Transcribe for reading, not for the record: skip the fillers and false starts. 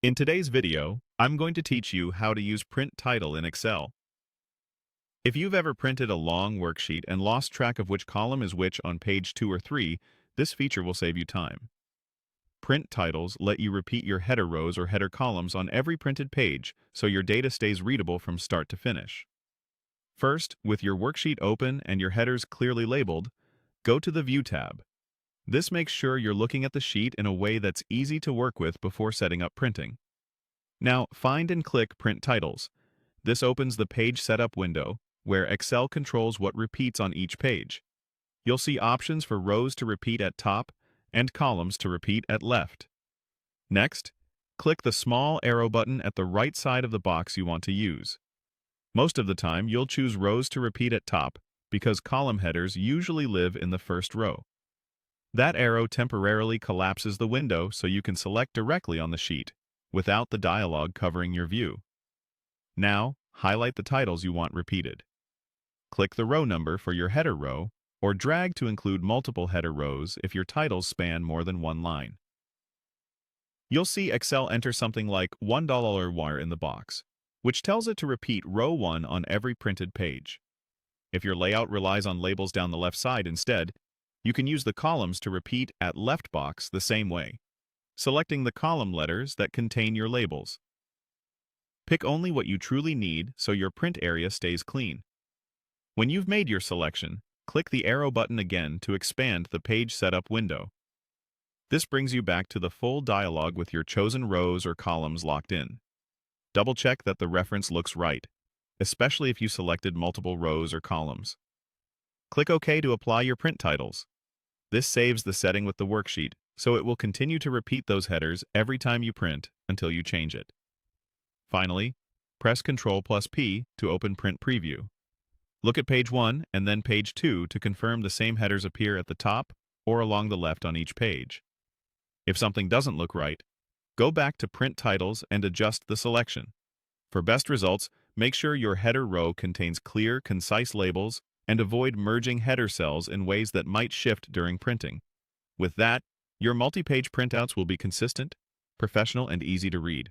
In today's video, I'm going to teach you how to use print title in Excel. If you've ever printed a long worksheet and lost track of which column is which on page 2 or 3, this feature will save you time. Print titles let you repeat your header rows or header columns on every printed page so your data stays readable from start to finish. First, with your worksheet open and your headers clearly labeled, go to the View tab. This makes sure you're looking at the sheet in a way that's easy to work with before setting up printing. Now, find and click Print Titles. This opens the Page Setup window, where Excel controls what repeats on each page. You'll see options for rows to repeat at top and columns to repeat at left. Next, click the small arrow button at the right side of the box you want to use. Most of the time, you'll choose rows to repeat at top because column headers usually live in the first row. That arrow temporarily collapses the window so you can select directly on the sheet, without the dialog covering your view. Now, highlight the titles you want repeated. Click the row number for your header row, or drag to include multiple header rows if your titles span more than one line. You'll see Excel enter something like $1 wire in the box, which tells it to repeat row 1 on every printed page. If your layout relies on labels down the left side instead, you can use the columns to repeat at left box the same way, selecting the column letters that contain your labels. Pick only what you truly need so your print area stays clean. When you've made your selection, click the arrow button again to expand the Page Setup window. This brings you back to the full dialog with your chosen rows or columns locked in. Double-check that the reference looks right, especially if you selected multiple rows or columns. Click OK to apply your print titles. This saves the setting with the worksheet, so it will continue to repeat those headers every time you print until you change it. Finally, press Ctrl+P to open Print Preview. Look at page 1 and then page 2 to confirm the same headers appear at the top or along the left on each page. If something doesn't look right, go back to Print Titles and adjust the selection. For best results, make sure your header row contains clear, concise labels and avoid merging header cells in ways that might shift during printing. With that, your multi-page printouts will be consistent, professional, and easy to read.